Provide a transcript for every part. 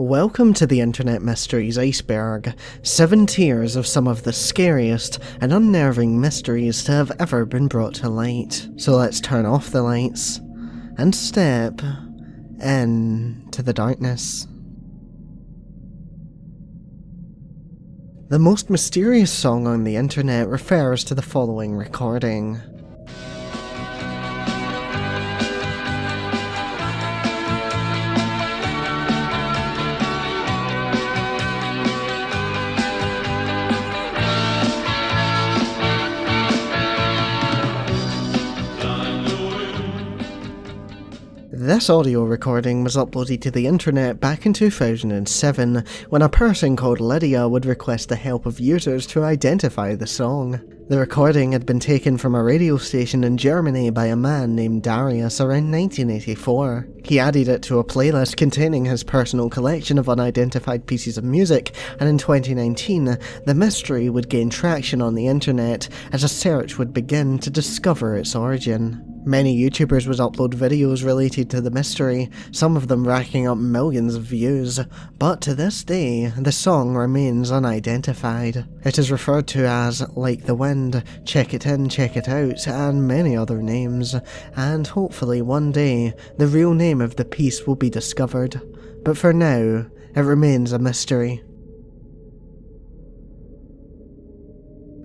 Welcome to the Internet Mysteries Iceberg, 7 tiers of some of the scariest and unnerving mysteries to have ever been brought to light. So let's turn off the lights and step into the darkness. The most mysterious song on the internet refers to the following recording. This audio recording was uploaded to the internet back in 2007 when a person called Lydia would request the help of users to identify the song. The recording had been taken from a radio station in Germany by a man named Darius around 1984. He added it to a playlist containing his personal collection of unidentified pieces of music, and in 2019, the mystery would gain traction on the internet as a search would begin to discover its origin. Many YouTubers would upload videos related to the mystery, some of them racking up millions of views, but to this day, the song remains unidentified. It is referred to as Like the Wind, Check It In, Check It Out, and many other names, and hopefully one day, the real name of the piece will be discovered. But for now, it remains a mystery.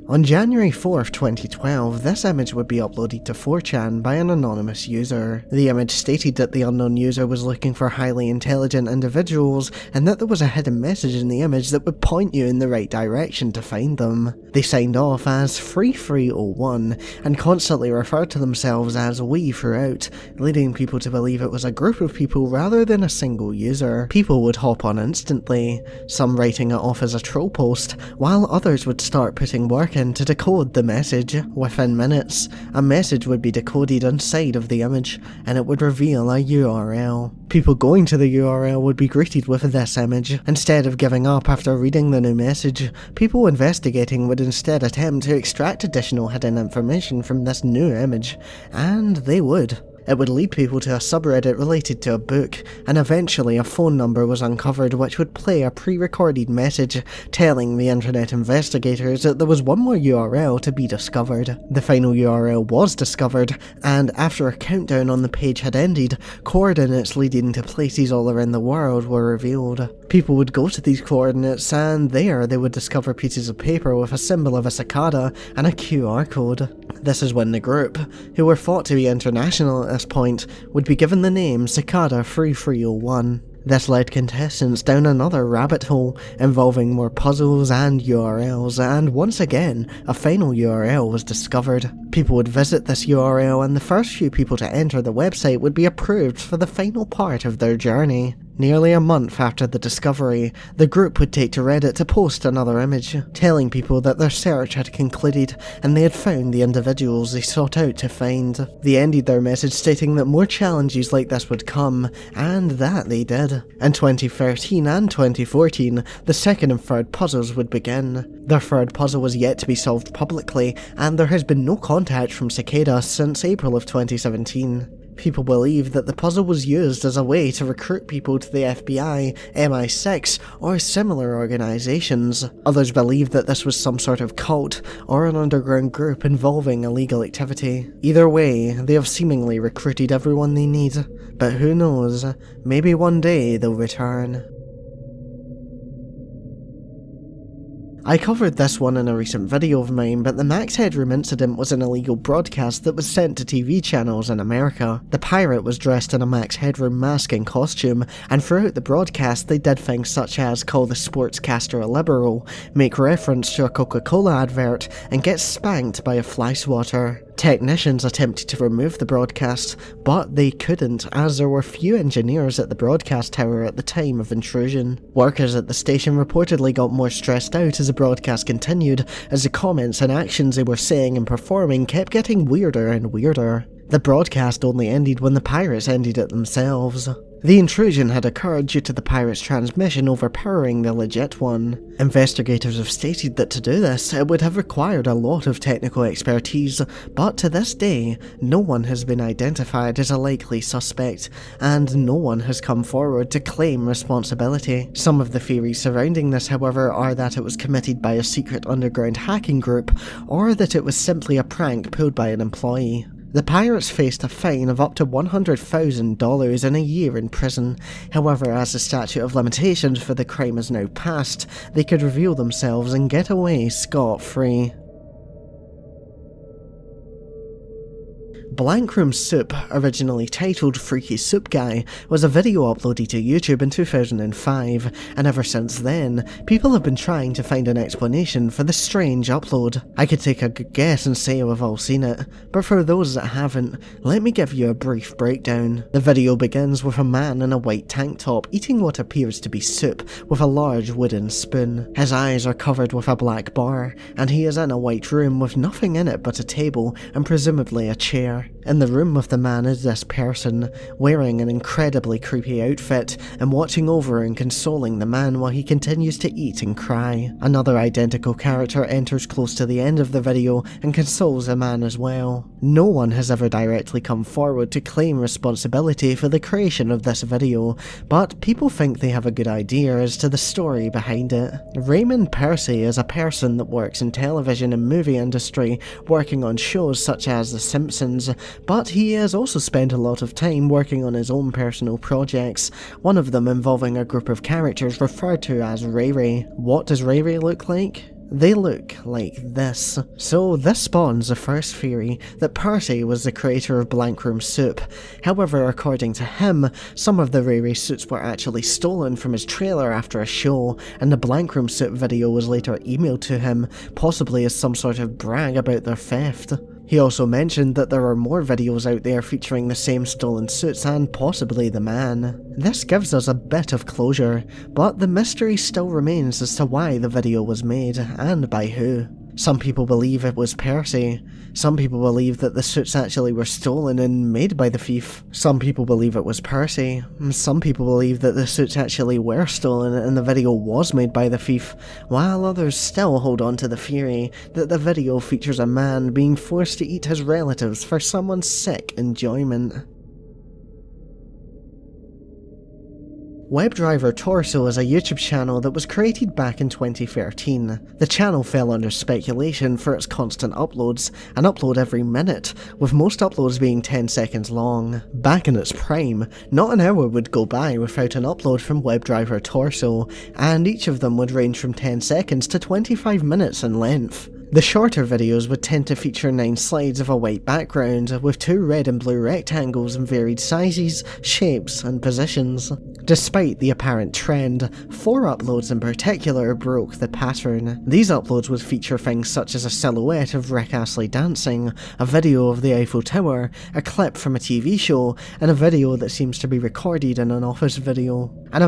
On January 4th, 2012, this image would be uploaded to 4chan by an anonymous user. The image stated that the unknown user was looking for highly intelligent individuals and that there was a hidden message in the image that would point you in the right direction to find them. They signed off as Free301 and constantly referred to themselves as we throughout, leading people to believe it was a group of people rather than a single user. People would hop on instantly, some writing it off as a troll post, while others would start putting work in to decode the message. Within minutes, a message would be decoded inside of the image, and it would reveal a URL. People going to the URL would be greeted with this image. Instead of giving up after reading the new message, people investigating would instead attempt to extract additional hidden information from this new image, and they would. It would lead people to a subreddit related to a book, and eventually a phone number was uncovered which would play a pre-recorded message telling the internet investigators that there was one more URL to be discovered. The final URL was discovered, and after a countdown on the page had ended, coordinates leading to places all around the world were revealed. People would go to these coordinates, and there they would discover pieces of paper with a symbol of a cicada and a QR code. This is when the group, who were thought to be international at this point, would be given the name Cicada 3301. This led contestants down another rabbit hole, involving more puzzles and URLs, and once again, a final URL was discovered. People would visit this URL, and the first few people to enter the website would be approved for the final part of their journey. Nearly a month after the discovery, the group would take to Reddit to post another image, telling people that their search had concluded and they had found the individuals they sought out to find. They ended their message stating that more challenges like this would come, and that they did. In 2013 and 2014, the second and third puzzles would begin. Their third puzzle was yet to be solved publicly, and there has been no contact from Cicada since April of 2017. People believe that the puzzle was used as a way to recruit people to the FBI, MI6, or similar organisations. Others believe that this was some sort of cult, or an underground group involving illegal activity. Either way, they have seemingly recruited everyone they need, but who knows, maybe one day they'll return. I covered this one in a recent video of mine, but the Max Headroom incident was an illegal broadcast that was sent to TV channels in America. The pirate was dressed in a Max Headroom mask and costume, and throughout the broadcast they did things such as call the sportscaster a liberal, make reference to a Coca-Cola advert, and get spanked by a fly swatter. Technicians attempted to remove the broadcast, but they couldn't as there were few engineers at the broadcast tower at the time of intrusion. Workers at the station reportedly got more stressed out as the broadcast continued, as the comments and actions they were saying and performing kept getting weirder and weirder. The broadcast only ended when the pirates ended it themselves. The intrusion had occurred due to the pirate's transmission overpowering the legit one. Investigators have stated that to do this, it would have required a lot of technical expertise, but to this day, no one has been identified as a likely suspect, and no one has come forward to claim responsibility. Some of the theories surrounding this, however, are that it was committed by a secret underground hacking group, or that it was simply a prank pulled by an employee. The pirates faced a fine of up to $100,000 and a year in prison. However, as the statute of limitations for the crime is now passed, they could reveal themselves and get away scot-free. Blank Room Soup, originally titled Freaky Soup Guy, was a video uploaded to YouTube in 2005, and ever since then, people have been trying to find an explanation for the strange upload. I could take a good guess and say we've all seen it, but for those that haven't, let me give you a brief breakdown. The video begins with a man in a white tank top eating what appears to be soup with a large wooden spoon. His eyes are covered with a black bar, and he is in a white room with nothing in it but a table and presumably a chair. In the room with the man is this person, wearing an incredibly creepy outfit and watching over and consoling the man while he continues to eat and cry. Another identical character enters close to the end of the video and consoles the man as well. No one has ever directly come forward to claim responsibility for the creation of this video, but people think they have a good idea as to the story behind it. Raymond Percy is a person that works in television and movie industry, working on shows such as The Simpsons, but he has also spent a lot of time working on his own personal projects, one of them involving a group of characters referred to as Ray Ray. What does Ray Ray look like? They look like this. So this spawns the first theory that Percy was the creator of Blank Room Soup. However, according to him, some of the Ray Ray suits were actually stolen from his trailer after a show, and the Blank Room Soup video was later emailed to him, possibly as some sort of brag about their theft. He also mentioned that there are more videos out there featuring the same stolen suits and possibly the man. This gives us a bit of closure, but the mystery still remains as to why the video was made and by who. Some people believe it was Percy. Some people believe that the suits actually were stolen and made by the thief. Some people believe it was Percy. Some people believe that the suits actually were stolen and the video was made by the thief, while others still hold on to the theory that the video features a man being forced to eat his relatives for someone's sick enjoyment. WebDriver Torso is a YouTube channel that was created back in 2013. The channel fell under speculation for its constant uploads, an upload every minute, with most uploads being 10 seconds long. Back in its prime, not an hour would go by without an upload from WebDriver Torso, and each of them would range from 10 seconds to 25 minutes in length. The shorter videos would tend to feature 9 slides of a white background, with 2 red and blue rectangles in varied sizes, shapes, and positions. Despite the apparent trend, 4 uploads in particular broke the pattern. These uploads would feature things such as a silhouette of Rick Astley dancing, a video of the Eiffel Tower, a clip from a TV show, and a video that seems to be recorded in an office building.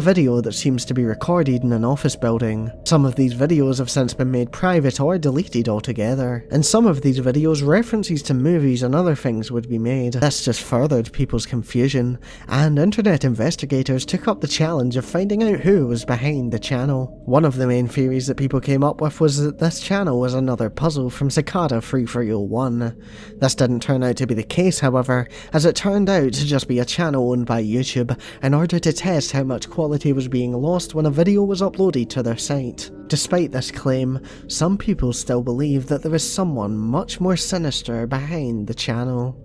Some of these videos have since been made private or deleted altogether. In some of these videos, references to movies and other things would be made. This just furthered people's confusion, and internet investigators took up the challenge of finding out who was behind the channel. One of the main theories that people came up with was that this channel was another puzzle from Cicada 3301. This didn't turn out to be the case, however, as it turned out to just be a channel owned by YouTube in order to test how much quality was being lost when a video was uploaded to their site. Despite this claim, some people still believe that there is someone much more sinister behind the channel.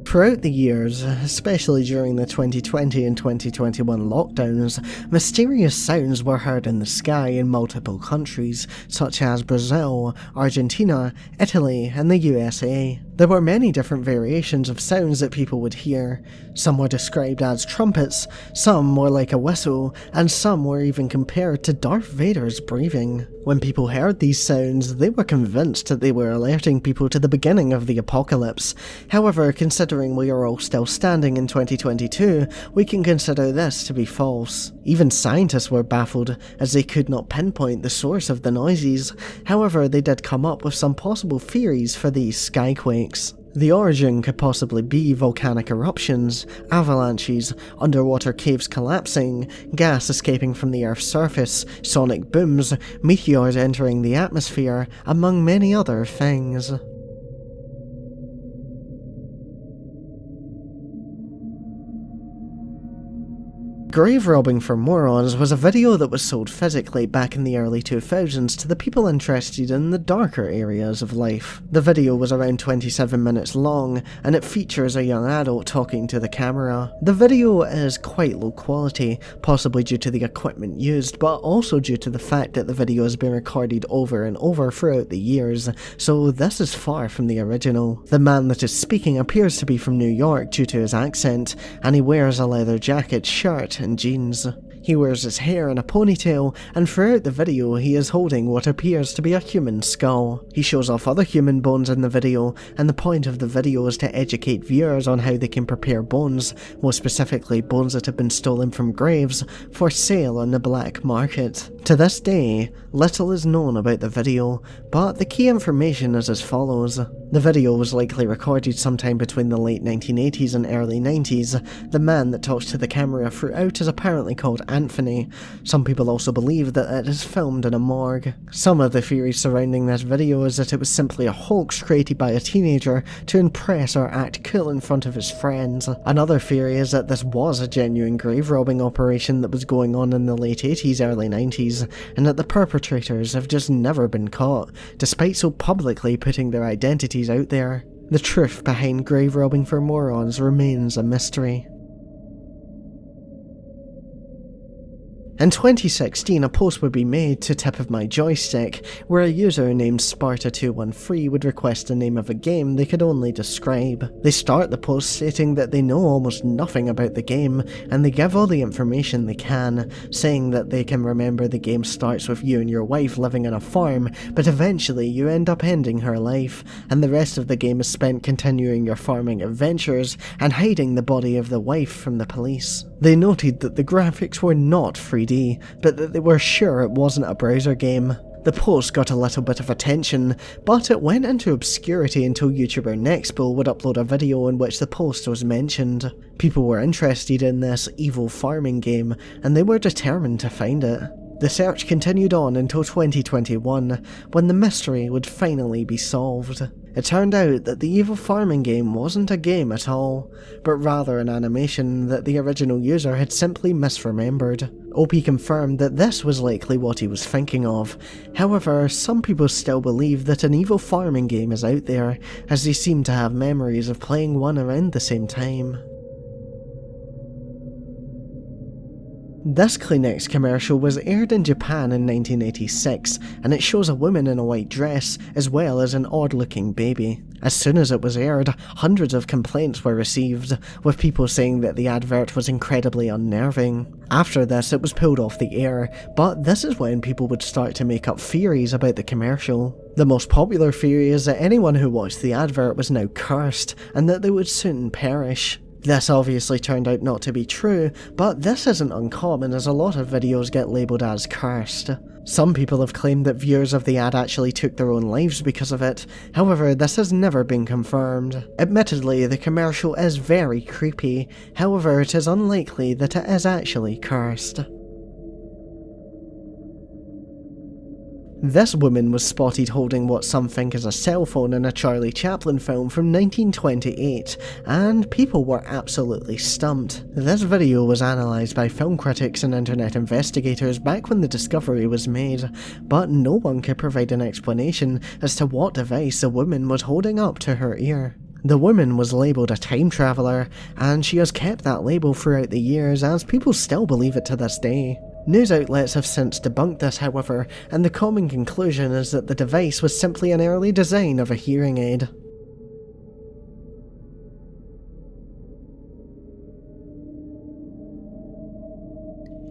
Throughout the years, especially during the 2020 and 2021 lockdowns, mysterious sounds were heard in the sky in multiple countries, such as Brazil, Argentina, Italy, and the USA. There were many different variations of sounds that people would hear. Some were described as trumpets, some more like a whistle, and some were even compared to Darth Vader's breathing. When people heard these sounds, they were convinced that they were alerting people to the beginning of the apocalypse. However, considering we are all still standing in 2022, we can consider this to be false. Even scientists were baffled, as they could not pinpoint the source of the noises. However, they did come up with some possible theories for these skyquakes. The origin could possibly be volcanic eruptions, avalanches, underwater caves collapsing, gas escaping from the Earth's surface, sonic booms, meteors entering the atmosphere, among many other things. Grave Robbing for Morons was a video that was sold physically back in the early 2000s to the people interested in the darker areas of life. The video was around 27 minutes long, and it features a young adult talking to the camera. The video is quite low quality, possibly due to the equipment used, but also due to the fact that the video has been recorded over and over throughout the years, so this is far from the original. The man that is speaking appears to be from New York due to his accent, and he wears a leather jacket, shirt, and jeans. He wears his hair in a ponytail, and throughout the video he is holding what appears to be a human skull. He shows off other human bones in the video, and the point of the video is to educate viewers on how they can prepare bones, more specifically bones that have been stolen from graves, for sale on the black market. To this day, little is known about the video, but the key information is as follows. The video was likely recorded sometime between the late 1980s and early 90s. The man that talks to the camera throughout is apparently called Anthony. Some people also believe that it is filmed in a morgue. Some of the theories surrounding this video is that it was simply a hoax created by a teenager to impress or act cool in front of his friends. Another theory is that this was a genuine grave robbing operation that was going on in the late 80s, early 90s, and that the perpetrators have just never been caught, despite so publicly putting their identities out there. The truth behind Grave Robbing for Morons remains a mystery. In 2016, a post would be made to Tip of My Joystick, where a user named Sparta213 would request the name of a game they could only describe. They start the post stating that they know almost nothing about the game, and they give all the information they can, saying that they can remember the game starts with you and your wife living on a farm, but eventually you end up ending her life, and the rest of the game is spent continuing your farming adventures and hiding the body of the wife from the police. They noted that the graphics were not 3D, but that they were sure it wasn't a browser game. The post got a little bit of attention, but it went into obscurity until YouTuber Nextbull would upload a video in which the post was mentioned. People were interested in this evil farming game, and they were determined to find it. The search continued on until 2021, when the mystery would finally be solved. It turned out that the evil farming game wasn't a game at all, but rather an animation that the original user had simply misremembered. OP confirmed that this was likely what he was thinking of. However, some people still believe that an evil farming game is out there, as they seem to have memories of playing one around the same time. This Kleenex commercial was aired in Japan in 1986, and it shows a woman in a white dress, as well as an odd-looking baby. As soon as it was aired, hundreds of complaints were received, with people saying that the advert was incredibly unnerving. After this, it was pulled off the air, but this is when people would start to make up theories about the commercial. The most popular theory is that anyone who watched the advert was now cursed, and that they would soon perish. This obviously turned out not to be true, but this isn't uncommon as a lot of videos get labelled as cursed. Some people have claimed that viewers of the ad actually took their own lives because of it, however this has never been confirmed. Admittedly, the commercial is very creepy, however it is unlikely that it is actually cursed. This woman was spotted holding what some think is a cell phone in a Charlie Chaplin film from 1928, and people were absolutely stumped. This video was analysed by film critics and internet investigators back when the discovery was made, but no one could provide an explanation as to what device the woman was holding up to her ear. The woman was labelled a time traveller, and she has kept that label throughout the years as people still believe it to this day. News outlets have since debunked this, however, and the common conclusion is that the device was simply an early design of a hearing aid.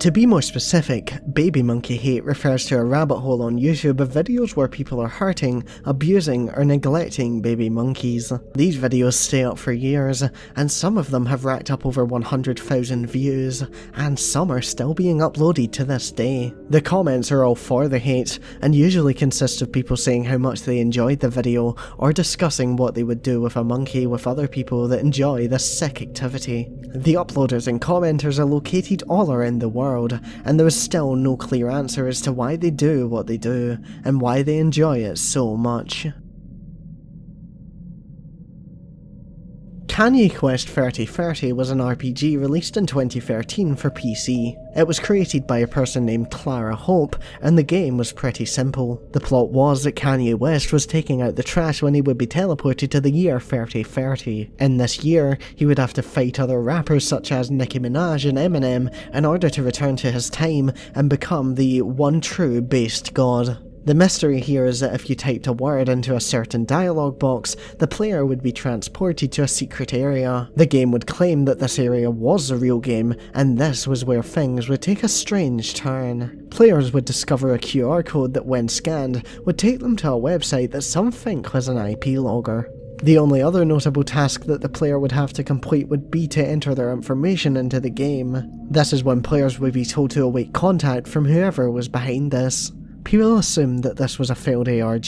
To be more specific, baby monkey hate refers to a rabbit hole on YouTube of videos where people are hurting, abusing, or neglecting baby monkeys. These videos stay up for years, and some of them have racked up over 100,000 views, and some are still being uploaded to this day. The comments are all for the hate, and usually consist of people saying how much they enjoyed the video, or discussing what they would do with a monkey with other people that enjoy this sick activity. The uploaders and commenters are located all around the world, and there is still no clear answer as to why they do what they do, and why they enjoy it so much. Kanye Quest 3030 was an RPG released in 2013 for PC. It was created by a person named Clara Hope, and the game was pretty simple. The plot was that Kanye West was taking out the trash when he would be teleported to the year 3030. In this year, he would have to fight other rappers such as Nicki Minaj and Eminem in order to return to his time and become the one true based god. The mystery here is that if you typed a word into a certain dialogue box, the player would be transported to a secret area. The game would claim that this area was the real game, and this was where things would take a strange turn. Players would discover a QR code that, when scanned, would take them to a website that some think was an IP logger. The only other notable task that the player would have to complete would be to enter their information into the game. This is when players would be told to await contact from whoever was behind this. People assumed that this was a failed ARG,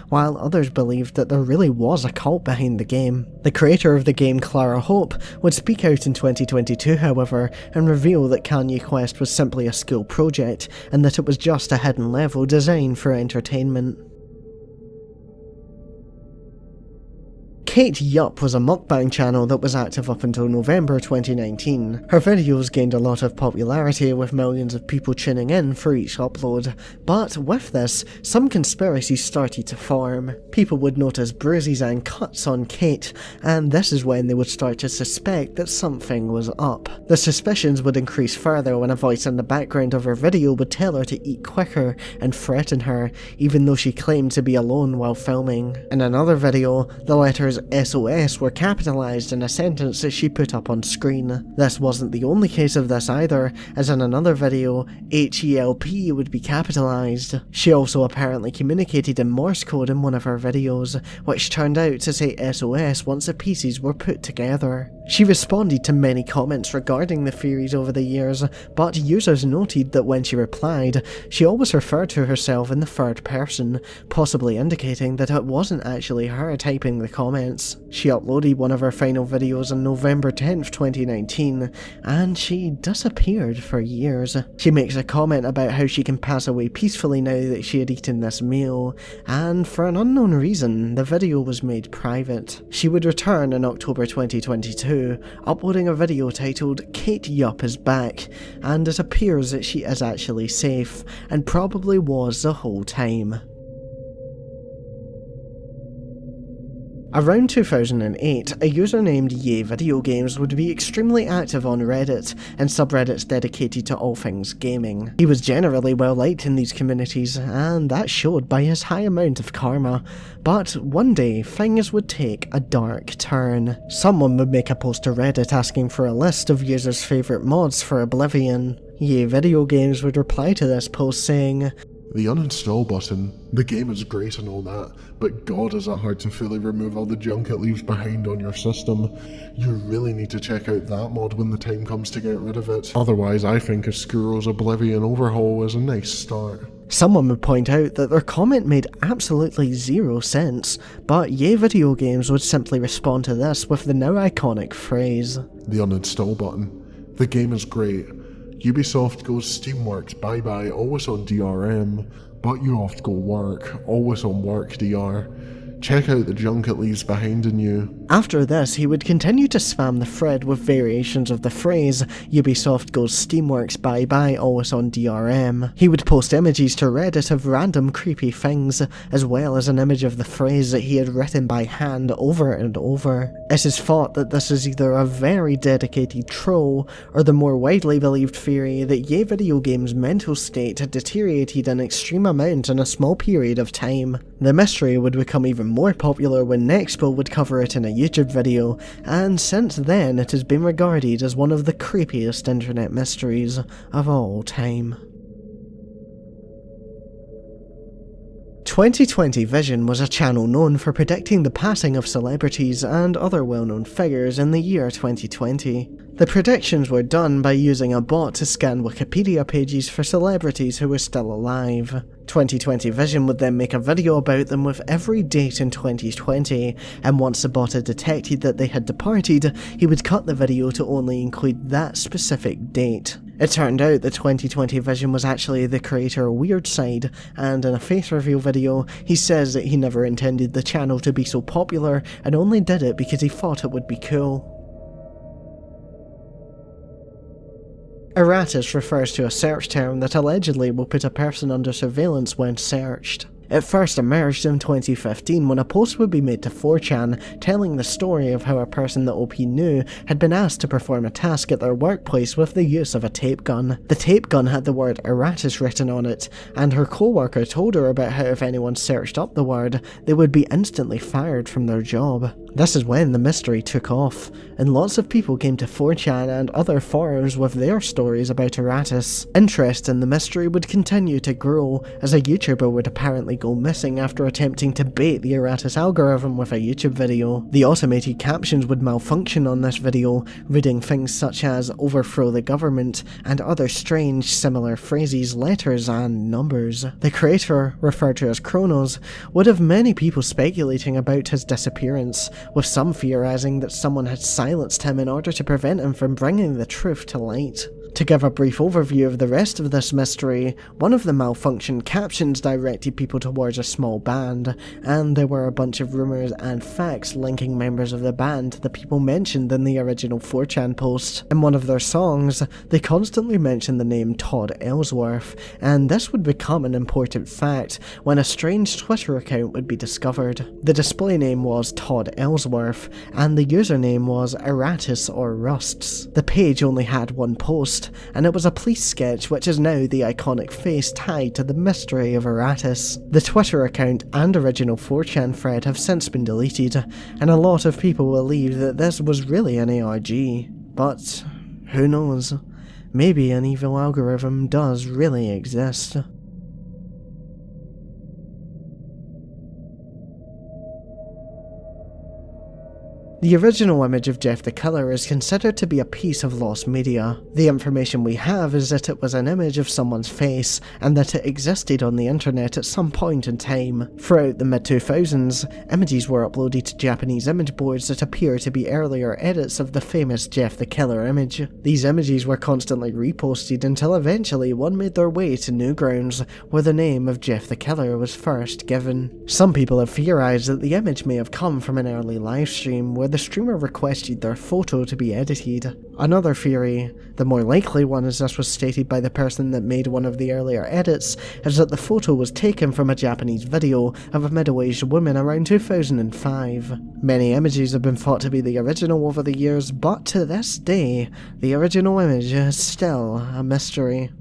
while others believed that there really was a cult behind the game. The creator of the game, Clara Hope, would speak out in 2022, however, and reveal that Kanye Quest was simply a school project, and that it was just a hidden level designed for entertainment. Kate Yup was a mukbang channel that was active up until November 2019. Her videos gained a lot of popularity with millions of people tuning in for each upload, but with this, some conspiracies started to form. People would notice bruises and cuts on Kate, and this is when they would start to suspect that something was up. The suspicions would increase further when a voice in the background of her video would tell her to eat quicker and threaten her, even though she claimed to be alone while filming. In another video, the letters SOS were capitalized in a sentence that she put up on screen. This wasn't the only case of this either, as in another video, HELP would be capitalized. She also apparently communicated in Morse code in one of her videos, which turned out to say SOS once the pieces were put together. She responded to many comments regarding the theories over the years, but users noted that when she replied, she always referred to herself in the third person, possibly indicating that it wasn't actually her typing the comments. She uploaded one of her final videos on November 10th, 2019, and she disappeared for years. She makes a comment about how she can pass away peacefully now that she had eaten this meal, and for an unknown reason, the video was made private. She would return in October 2022, uploading a video titled "Kate Yup is Back," and it appears that she is actually safe, and probably was the whole time. Around 2008, a user named Yay Video Games would be extremely active on Reddit and subreddits dedicated to all things gaming. He was generally well liked in these communities, and that showed by his high amount of karma. But one day, things would take a dark turn. Someone would make a post to Reddit asking for a list of users' favourite mods for Oblivion. Yay Video Games would reply to this post saying, "The uninstall button, the game is great and all that, but god is it hard to fully remove all the junk it leaves behind on your system. You really need to check out that mod when the time comes to get rid of it. Otherwise I think a Skuro's Oblivion overhaul is a nice start." Someone would point out that their comment made absolutely zero sense, but Yay Video Games would simply respond to this with the now iconic phrase, "The uninstall button, the game is great. Ubisoft goes Steamworks bye bye, always on DRM, but you oft go work, always on work DR. Check out the junk it leaves behind in you." After this, he would continue to spam the thread with variations of the phrase, "Ubisoft goes Steamworks bye bye, always on DRM." He would post images to Reddit of random creepy things, as well as an image of the phrase that he had written by hand over and over. It is thought that this is either a very dedicated troll, or the more widely believed theory that Yay Video Games' mental state had deteriorated an extreme amount in a small period of time. The mystery would become even more popular when Nexpo would cover it in a YouTube video, and since then it has been regarded as one of the creepiest internet mysteries of all time. 2020 Vision was a channel known for predicting the passing of celebrities and other well-known figures in the year 2020. The predictions were done by using a bot to scan Wikipedia pages for celebrities who were still alive. 2020 Vision would then make a video about them with every date in 2020, and once the bot had detected that they had departed, he would cut the video to only include that specific date. It turned out that 2020 Vision was actually the creator of Weirdside, and in a face reveal video, he says that he never intended the channel to be so popular and only did it because he thought it would be cool. Erratus refers to a search term that allegedly will put a person under surveillance when searched. It first emerged in 2015 when a post would be made to 4chan telling the story of how a person that OP knew had been asked to perform a task at their workplace with the use of a tape gun. The tape gun had the word Erratus written on it, and her co-worker told her about how if anyone searched up the word, they would be instantly fired from their job. This is when the mystery took off, and lots of people came to 4chan and other forums with their stories about Erratus. Interest in the mystery would continue to grow, as a YouTuber would apparently go missing after attempting to bait the Erratus algorithm with a YouTube video. The automated captions would malfunction on this video, reading things such as "overthrow the government" and other strange similar phrases, letters and numbers. The creator, referred to as Kronos, would have many people speculating about his disappearance, with some theorizing that someone had silenced him in order to prevent him from bringing the truth to light. To give a brief overview of the rest of this mystery, one of the malfunctioned captions directed people towards a small band, and there were a bunch of rumours and facts linking members of the band to the people mentioned in the original 4chan post. In one of their songs, they constantly mentioned the name Todd Ellsworth, and this would become an important fact when a strange Twitter account would be discovered. The display name was Todd Ellsworth, and the username was Erratus or Rusts. The page only had one post, and it was a police sketch which is now the iconic face tied to the mystery of Erratus. The Twitter account and original 4chan thread have since been deleted, and a lot of people believe that this was really an ARG. But who knows? Maybe an evil algorithm does really exist. The original image of Jeff the Killer is considered to be a piece of lost media. The information we have is that it was an image of someone's face, and that it existed on the internet at some point in time. Throughout the mid-2000s, images were uploaded to Japanese image boards that appear to be earlier edits of the famous Jeff the Killer image. These images were constantly reposted until eventually one made their way to Newgrounds, where the name of Jeff the Killer was first given. Some people have theorized that the image may have come from an early livestream where the streamer requested their photo to be edited. Another theory, the more likely one as this was stated by the person that made one of the earlier edits, is that the photo was taken from a Japanese video of a middle-aged woman around 2005. Many images have been thought to be the original over the years, but to this day, the original image is still a mystery.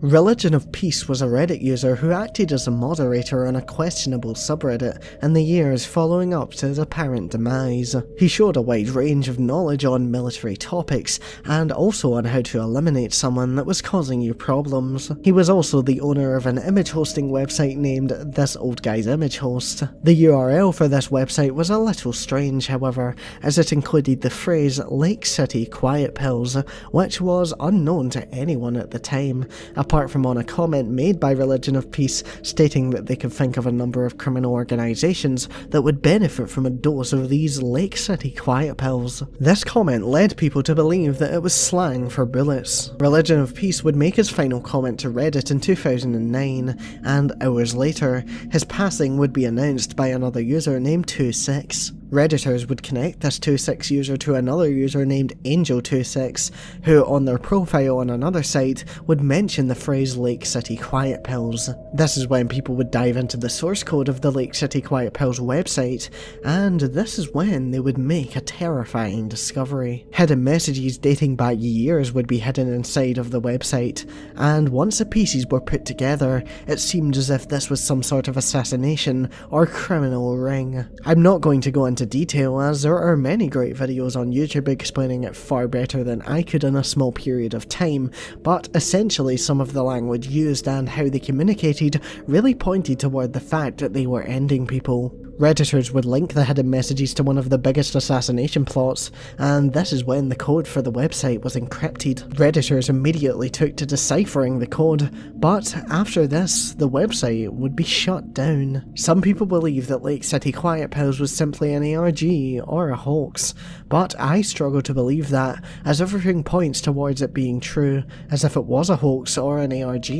Religion of Peace was a Reddit user who acted as a moderator on a questionable subreddit in the years following up to his apparent demise. He showed a wide range of knowledge on military topics, and also on how to eliminate someone that was causing you problems. He was also the owner of an image hosting website named This Old Guy's Image Host. The URL for this website was a little strange, however, as it included the phrase Lake City Quiet Pills, which was unknown to anyone at the time, apart from on a comment made by Religion of Peace stating that they could think of a number of criminal organisations that would benefit from a dose of these Lake City Quiet Pills. This comment led people to believe that it was slang for bullets. Religion of Peace would make his final comment to Reddit in 2009, and hours later, his passing would be announced by another user named 26. Redditors would connect this 26 user to another user named Angel26, who on their profile on another site would mention the phrase Lake City Quiet Pills. This is when people would dive into the source code of the Lake City Quiet Pills website, and this is when they would make a terrifying discovery. Hidden messages dating back years would be hidden inside of the website, and once the pieces were put together, it seemed as if this was some sort of assassination or criminal ring. I'm not going to go into detail, as there are many great videos on YouTube explaining it far better than I could in a small period of time, but essentially some of the language used and how they communicated really pointed toward the fact that they were ending people. Redditors would link the hidden messages to one of the biggest assassination plots, and this is when the code for the website was encrypted. Redditors immediately took to deciphering the code, but after this, the website would be shut down. Some people believe that Lake City Quiet Pills was simply an ARG or a hoax, but I struggle to believe that, as everything points towards it being true. As if it was a hoax or an ARG,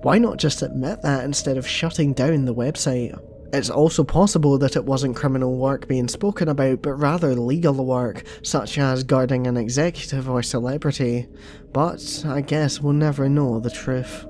why not just admit that instead of shutting down the website? It's also possible that it wasn't criminal work being spoken about, but rather legal work, such as guarding an executive or celebrity. But I guess we'll never know the truth.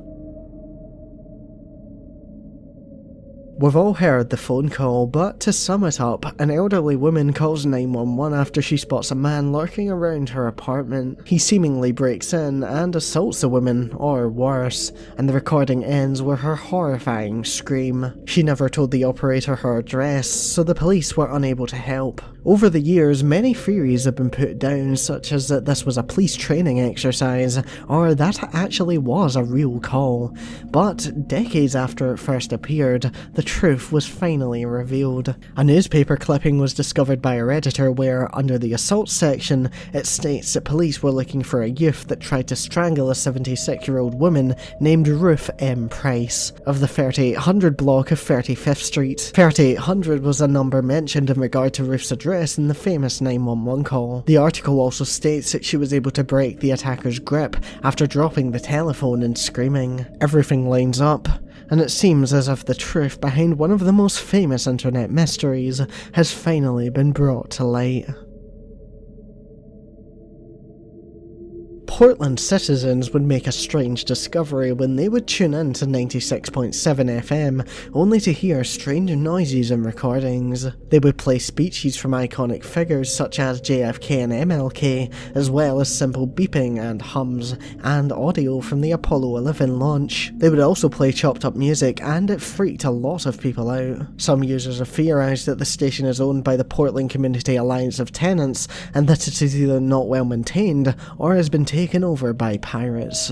We've all heard the phone call, but to sum it up, an elderly woman calls 911 after she spots a man lurking around her apartment. He seemingly breaks in and assaults the woman, or worse, and the recording ends with her horrifying scream. She never told the operator her address, so the police were unable to help. Over the years, many theories have been put down, such as that this was a police training exercise, or that it actually was a real call. But decades after it first appeared, the truth was finally revealed. A newspaper clipping was discovered by a Redditor where, under the assault section, it states that police were looking for a youth that tried to strangle a 76-year-old woman named Ruth M. Price, of the 3800 block of 35th Street. 3800 was a number mentioned in regard to Ruth's address in the famous 911 call. The article also states that she was able to break the attacker's grip after dropping the telephone and screaming. Everything lines up, and it seems as if the truth behind one of the most famous internet mysteries has finally been brought to light. Portland citizens would make a strange discovery when they would tune in to 96.7 FM, only to hear strange noises and recordings. They would play speeches from iconic figures such as JFK and MLK, as well as simple beeping and hums, and audio from the Apollo 11 launch. They would also play chopped up music, and it freaked a lot of people out. Some users have theorised that the station is owned by the Portland Community Alliance of Tenants, and that it is either not well maintained, or has been taken over by pirates.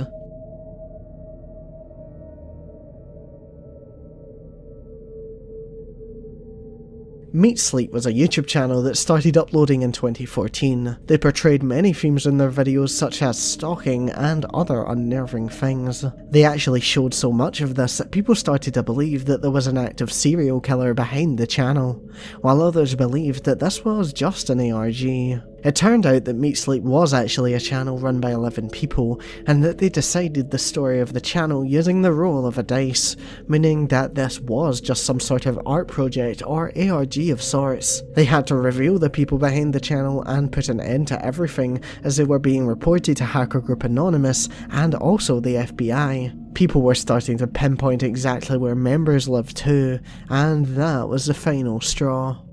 Meat Sleep was a YouTube channel that started uploading in 2014. They portrayed many themes in their videos such as stalking and other unnerving things. They actually showed so much of this that people started to believe that there was an active serial killer behind the channel, while others believed that this was just an ARG. It turned out that Meat Sleep was actually a channel run by 11 people, and that they decided the story of the channel using the roll of a dice, meaning that this was just some sort of art project or ARG of sorts. They had to reveal the people behind the channel and put an end to everything, as they were being reported to Hacker Group Anonymous and also the FBI. People were starting to pinpoint exactly where members lived too, and that was the final straw.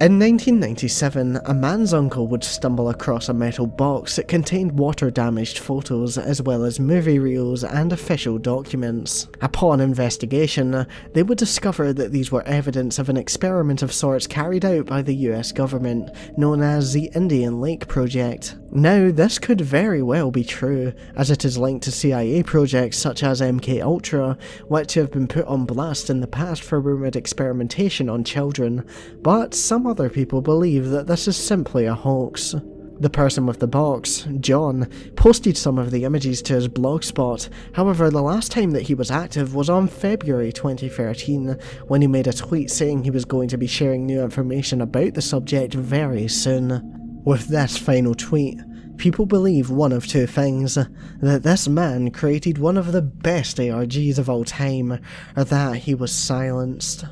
In 1997, a man's uncle would stumble across a metal box that contained water-damaged photos as well as movie reels and official documents. Upon investigation, they would discover that these were evidence of an experiment of sorts carried out by the US government, known as the Indian Lake Project. Now, this could very well be true, as it is linked to CIA projects such as MKUltra, which have been put on blast in the past for rumoured experimentation on children, but some other people believe that this is simply a hoax. The person with the box, John, posted some of the images to his blogspot. However, the last time that he was active was on February 2013, when he made a tweet saying he was going to be sharing new information about the subject very soon. With this final tweet, people believe one of two things: that this man created one of the best ARGs of all time, or that he was silenced.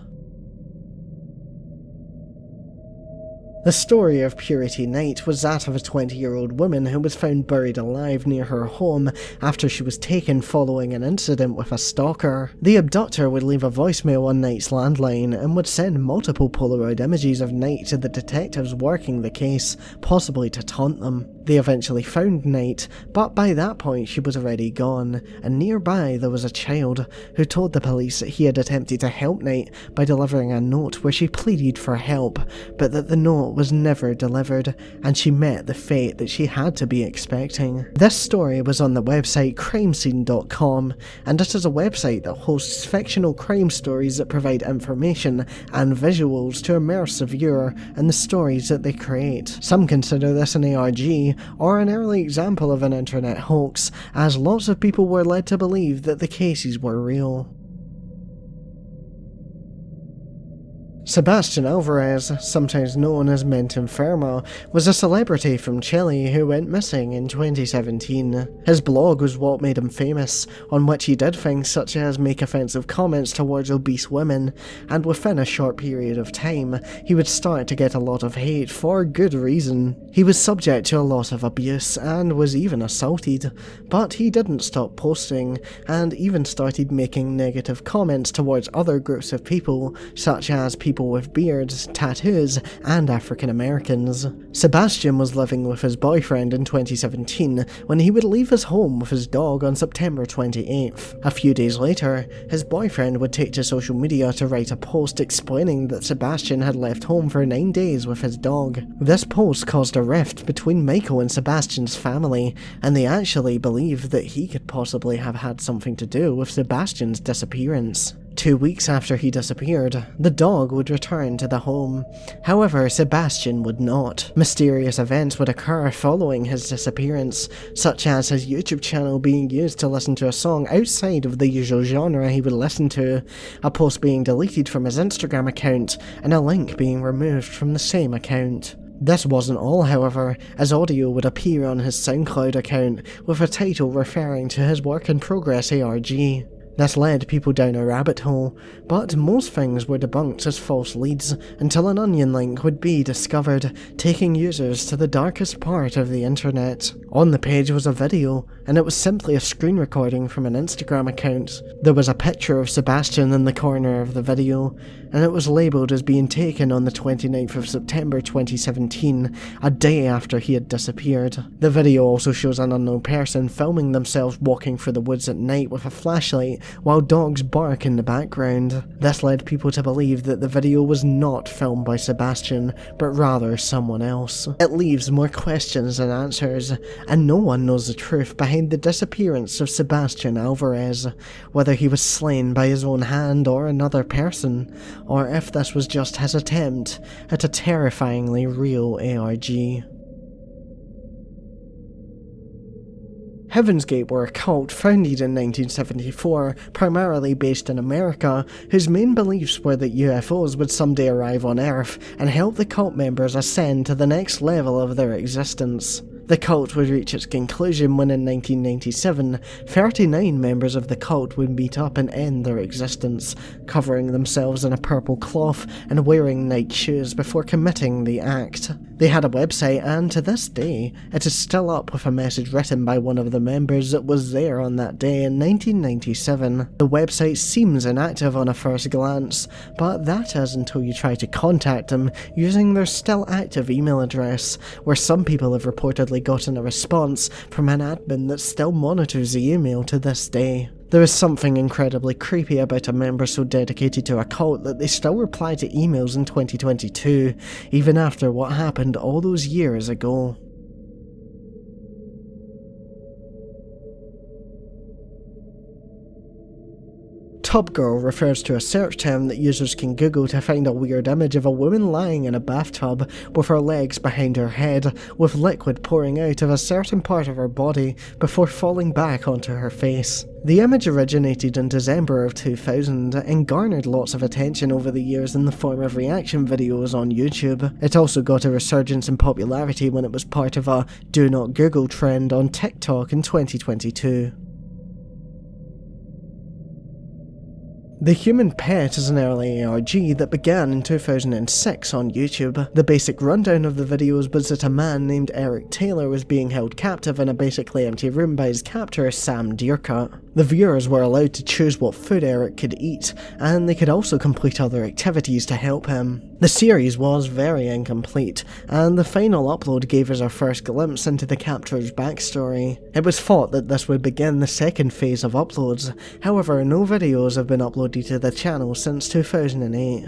The story of Purity Knight was that of a 20-year-old woman who was found buried alive near her home after she was taken following an incident with a stalker. The abductor would leave a voicemail on Knight's landline and would send multiple Polaroid images of Knight to the detectives working the case, possibly to taunt them. They eventually found Knight, but by that point she was already gone, and nearby there was a child who told the police that he had attempted to help Knight by delivering a note where she pleaded for help, but that the note was never delivered, and she met the fate that she had to be expecting. This story was on the website crimescene.com, and it is a website that hosts fictional crime stories that provide information and visuals to immerse the viewer in the stories that they create. Some consider this an ARG, or an early example of an internet hoax, as lots of people were led to believe that the cases were real. Sebastian Alvarez, sometimes known as Mente Enferma, was a celebrity from Chile who went missing in 2017. His blog was what made him famous, on which he did things such as make offensive comments towards obese women, and within a short period of time, he would start to get a lot of hate for good reason. He was subject to a lot of abuse and was even assaulted, but he didn't stop posting, and even started making negative comments towards other groups of people, such as people with beards, tattoos, and African Americans. Sebastian was living with his boyfriend in 2017 when he would leave his home with his dog on September 28th. A few days later, his boyfriend would take to social media to write a post explaining that Sebastian had left home for 9 days with his dog. This post caused a rift between Michael and Sebastian's family, and they actually believed that he could possibly have had something to do with Sebastian's disappearance. 2 weeks after he disappeared, the dog would return to the home. However, Sebastian would not. Mysterious events would occur following his disappearance, such as his YouTube channel being used to listen to a song outside of the usual genre he would listen to, a post being deleted from his Instagram account, and a link being removed from the same account. This wasn't all, however, as audio would appear on his SoundCloud account with a title referring to his work in progress ARG. This led people down a rabbit hole, but most things were debunked as false leads until an onion link would be discovered, taking users to the darkest part of the internet. On the page was a video, and it was simply a screen recording from an Instagram account. There was a picture of Sebastian in the corner of the video, and it was labelled as being taken on the 29th of September 2017, a day after he had disappeared. The video also shows an unknown person filming themselves walking through the woods at night with a flashlight while dogs bark in the background. This led people to believe that the video was not filmed by Sebastian, but rather someone else. It leaves more questions than answers, and no one knows the truth behind the disappearance of Sebastian Alvarez, whether he was slain by his own hand or another person, or if this was just his attempt at a terrifyingly real ARG. Heaven's Gate were a cult founded in 1974, primarily based in America, whose main beliefs were that UFOs would someday arrive on Earth and help the cult members ascend to the next level of their existence. The cult would reach its conclusion when in 1997, 39 members of the cult would meet up and end their existence, covering themselves in a purple cloth and wearing Nike shoes before committing the act. They had a website, and to this day, it is still up with a message written by one of the members that was there on that day in 1997. The website seems inactive on a first glance, but that is until you try to contact them using their still active email address, where some people have reportedly gotten a response from an admin that still monitors the email to this day. There is something incredibly creepy about a member so dedicated to a cult that they still reply to emails in 2022, even after what happened all those years ago. Tub Girl refers to a search term that users can Google to find a weird image of a woman lying in a bathtub with her legs behind her head, with liquid pouring out of a certain part of her body before falling back onto her face. The image originated in December of 2000 and garnered lots of attention over the years in the form of reaction videos on YouTube. It also got a resurgence in popularity when it was part of a "Do Not Google" trend on TikTok in 2022. The Human Pet is an early ARG that began in 2006 on YouTube. The basic rundown of the videos was that a man named Eric Taylor was being held captive in a basically empty room by his captor Sam Deercut. The viewers were allowed to choose what food Eric could eat, and they could also complete other activities to help him. The series was very incomplete, and the final upload gave us our first glimpse into the captor's backstory. It was thought that this would begin the second phase of uploads, however no videos have been uploaded to the channel since 2008.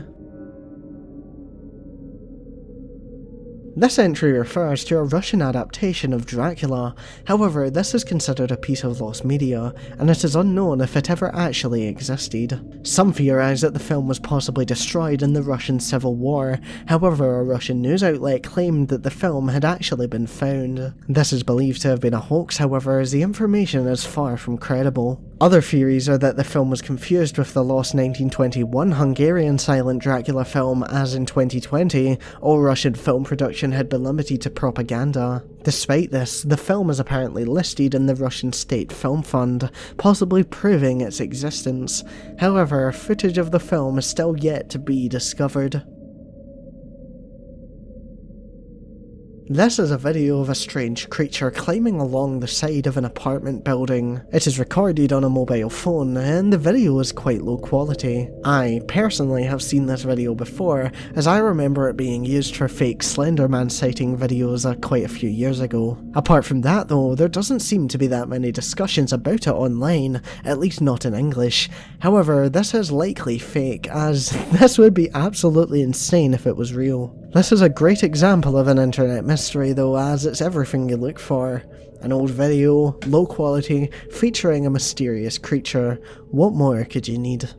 This entry refers to a Russian adaptation of Dracula, however this is considered a piece of lost media, and it is unknown if it ever actually existed. Some theorise that the film was possibly destroyed in the Russian Civil War, however a Russian news outlet claimed that the film had actually been found. This is believed to have been a hoax, however, as the information is far from credible. Other theories are that the film was confused with the lost 1921 Hungarian silent Dracula film, as in 2020, all Russian film production had been limited to propaganda. Despite this, the film is apparently listed in the Russian State Film Fund, possibly proving its existence. However, footage of the film is still yet to be discovered. This is a video of a strange creature climbing along the side of an apartment building. It is recorded on a mobile phone, and the video is quite low quality. I personally have seen this video before, as I remember it being used for fake Slenderman sighting videos quite a few years ago. Apart from that though, there doesn't seem to be that many discussions about it online, at least not in English. However, this is likely fake, as this would be absolutely insane if it was real. This is a great example of an internet mystery though, as it's everything you look for. An old video, low quality, featuring a mysterious creature. What more could you need?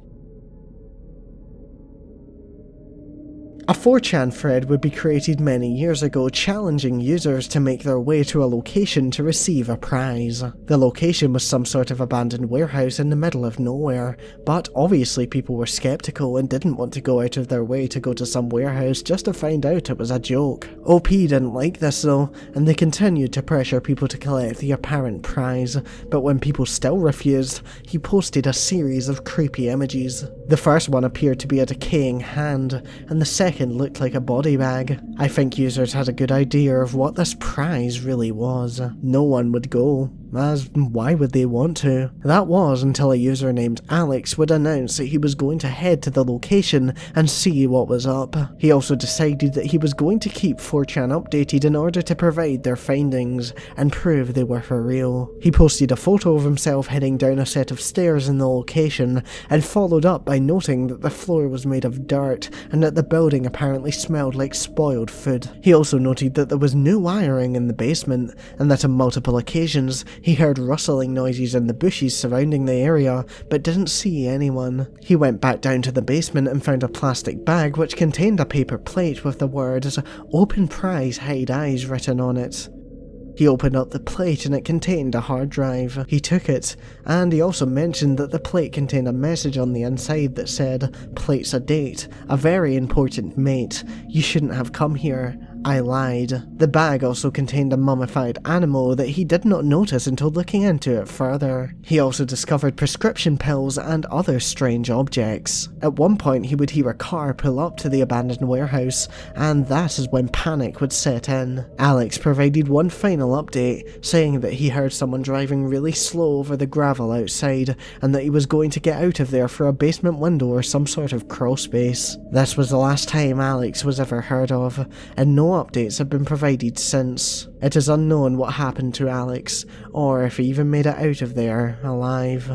A 4chan thread would be created many years ago challenging users to make their way to a location to receive a prize. The location was some sort of abandoned warehouse in the middle of nowhere, but obviously people were skeptical and didn't want to go out of their way to go to some warehouse just to find out it was a joke. OP didn't like this though, and they continued to pressure people to collect the apparent prize, but when people still refused, he posted a series of creepy images. The first one appeared to be a decaying hand, and the second looked like a body bag. I think users had a good idea of what this prize really was. No one would go, as why would they want to? That was until a user named Alex would announce that he was going to head to the location and see what was up. He also decided that he was going to keep 4chan updated in order to provide their findings and prove they were for real. He posted a photo of himself heading down a set of stairs in the location, and followed up by noting that the floor was made of dirt and that the building apparently smelled like spoiled food. He also noted that there was no wiring in the basement, and that on multiple occasions he heard rustling noises in the bushes surrounding the area, but didn't see anyone. He went back down to the basement and found a plastic bag which contained a paper plate with the words "Open Prize Hide Eyes" written on it. He opened up the plate and it contained a hard drive. He took it, and he also mentioned that the plate contained a message on the inside that said, "Plate's a date, a very important mate, you shouldn't have come here. I lied." The bag also contained a mummified animal that he did not notice until looking into it further. He also discovered prescription pills and other strange objects. At one point he would hear a car pull up to the abandoned warehouse, and that is when panic would set in. Alex provided one final update, saying that he heard someone driving really slow over the gravel outside, and that he was going to get out of there for a basement window or some sort of crawl space. This was the last time Alex was ever heard of, and no updates have been provided since. It is unknown what happened to Alex, or if he even made it out of there alive.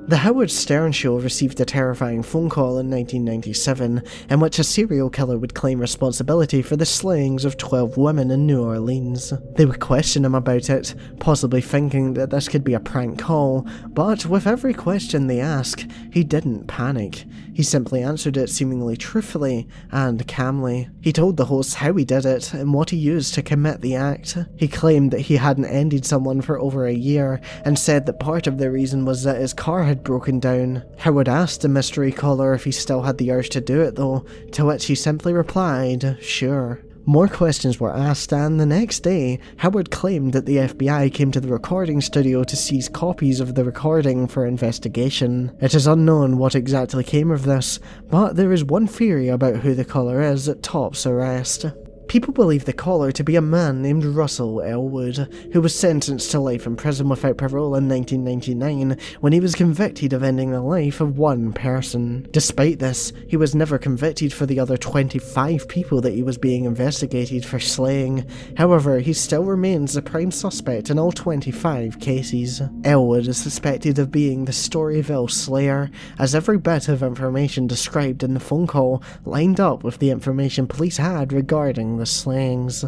The Howard Stern Show received a terrifying phone call in 1997 in which a serial killer would claim responsibility for the slayings of 12 women in New Orleans. They would question him about it, possibly thinking that this could be a prank call, but with every question they asked, he didn't panic. He simply answered it seemingly truthfully and calmly. He told the hosts how he did it and what he used to commit the act. He claimed that he hadn't ended someone for over a year, and said that part of the reason was that his car had broken down. Howard asked the mystery caller if he still had the urge to do it though, to which he simply replied, "Sure." More questions were asked, and the next day, Howard claimed that the FBI came to the recording studio to seize copies of the recording for investigation. It is unknown what exactly came of this, but there is one theory about who the caller is that tops the rest. People believe the caller to be a man named Russell Elwood, who was sentenced to life in prison without parole in 1999 when he was convicted of ending the life of one person. Despite this, he was never convicted for the other 25 people that he was being investigated for slaying. However, he still remains the prime suspect in all 25 cases. Elwood is suspected of being the Storyville Slayer, as every bit of information described in the phone call lined up with the information police had regarding the slayings.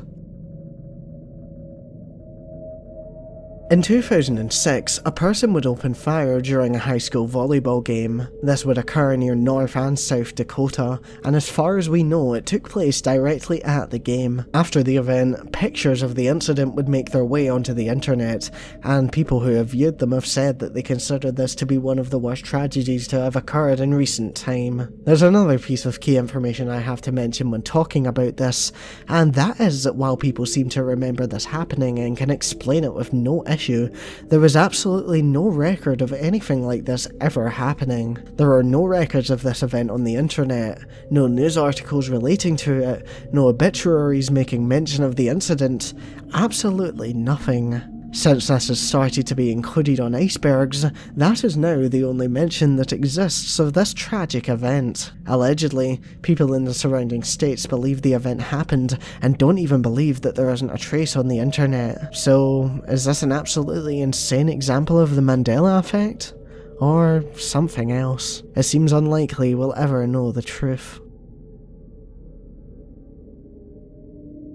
In 2006, a person would open fire during a high school volleyball game. This would occur near North and South Dakota, and as far as we know, it took place directly at the game. After the event, pictures of the incident would make their way onto the internet, and people who have viewed them have said that they consider this to be one of the worst tragedies to have occurred in recent time. There's another piece of key information I have to mention when talking about this, and that is that while people seem to remember this happening and can explain it with no issue, there was absolutely no record of anything like this ever happening. There are no records of this event on the internet, no news articles relating to it, no obituaries making mention of the incident, absolutely nothing. Since this has started to be included on Icebergs, that is now the only mention that exists of this tragic event. Allegedly, people in the surrounding states believe the event happened and don't even believe that there isn't a trace on the internet. So, is this an absolutely insane example of the Mandela effect? Or something else? It seems unlikely we'll ever know the truth.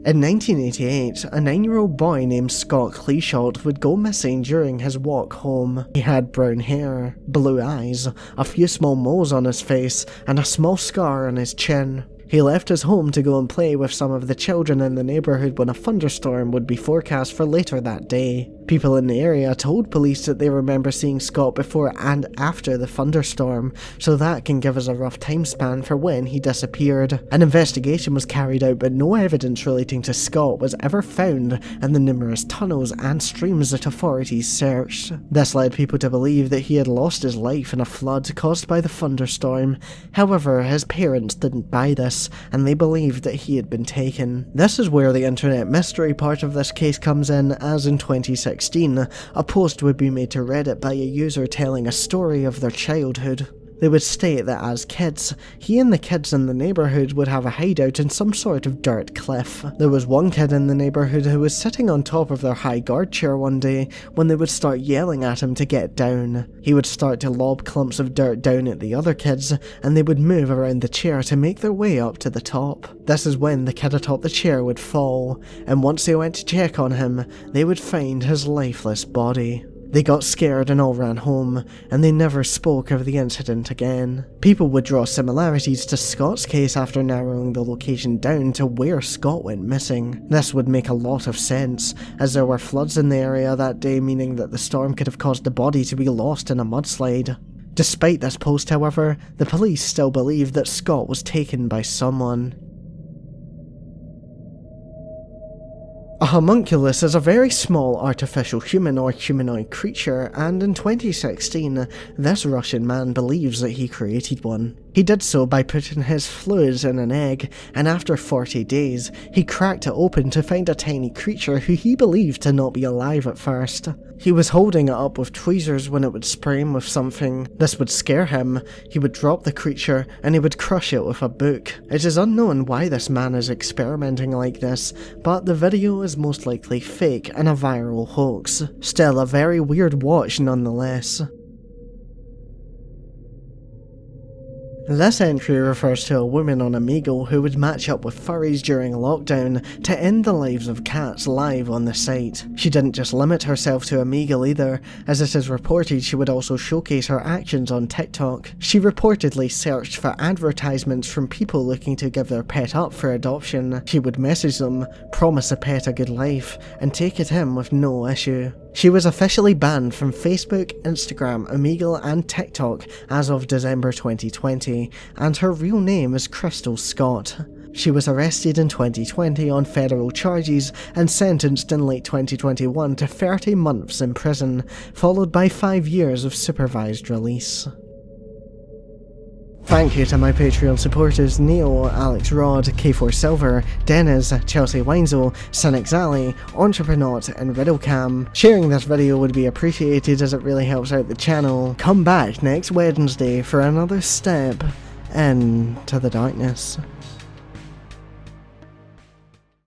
In 1988, a 9-year-old boy named Scott Cleeshot would go missing during his walk home. He had brown hair, blue eyes, a few small moles on his face, and a small scar on his chin. He left his home to go and play with some of the children in the neighbourhood when a thunderstorm would be forecast for later that day. People in the area told police that they remember seeing Scott before and after the thunderstorm, so that can give us a rough time span for when he disappeared. An investigation was carried out, but no evidence relating to Scott was ever found in the numerous tunnels and streams that authorities searched. This led people to believe that he had lost his life in a flood caused by the thunderstorm. However, his parents didn't buy this, and they believed that he had been taken. This is where the internet mystery part of this case comes in, as in 2016, a post would be made to Reddit by a user telling a story of their childhood. They would state that as kids, he and the kids in the neighbourhood would have a hideout in some sort of dirt cliff. There was one kid in the neighbourhood who was sitting on top of their high guard chair one day when they would start yelling at him to get down. He would start to lob clumps of dirt down at the other kids, and they would move around the chair to make their way up to the top. This is when the kid atop the chair would fall, and once they went to check on him, they would find his lifeless body. They got scared and all ran home, and they never spoke of the incident again. People would draw similarities to Scott's case after narrowing the location down to where Scott went missing. This would make a lot of sense, as there were floods in the area that day, meaning that the storm could have caused the body to be lost in a mudslide. Despite this post, however, the police still believe that Scott was taken by someone. A homunculus is a very small artificial human or humanoid creature, and in 2016, this Russian man believes that he created one. He did so by putting his fluids in an egg, and after 40 days, he cracked it open to find a tiny creature who he believed to not be alive at first. He was holding it up with tweezers when it would spray him with something. This would scare him. He would drop the creature, and he would crush it with a book. It is unknown why this man is experimenting like this, but the video is most likely fake and a viral hoax. Still a very weird watch nonetheless. This entry refers to a woman on Omegle who would match up with furries during lockdown to end the lives of cats live on the site. She didn't just limit herself to Omegle either, as it is reported she would also showcase her actions on TikTok. She reportedly searched for advertisements from people looking to give their pet up for adoption. She would message them, promise a pet a good life, and take it in with no issue. She was officially banned from Facebook, Instagram, Omegle and TikTok as of December 2020, and her real name is Crystal Scott. She was arrested in 2020 on federal charges and sentenced in late 2021 to 30 months in prison, followed by 5 years of supervised release. Thank you to my Patreon supporters Neil, Alex Rod, K4 Silver, Dennis, Chelsea Weinzel, Cynic Zally, Entreprenaut, and Riddlecam. Sharing this video would be appreciated as it really helps out the channel. Come back next Wednesday for another step into the darkness.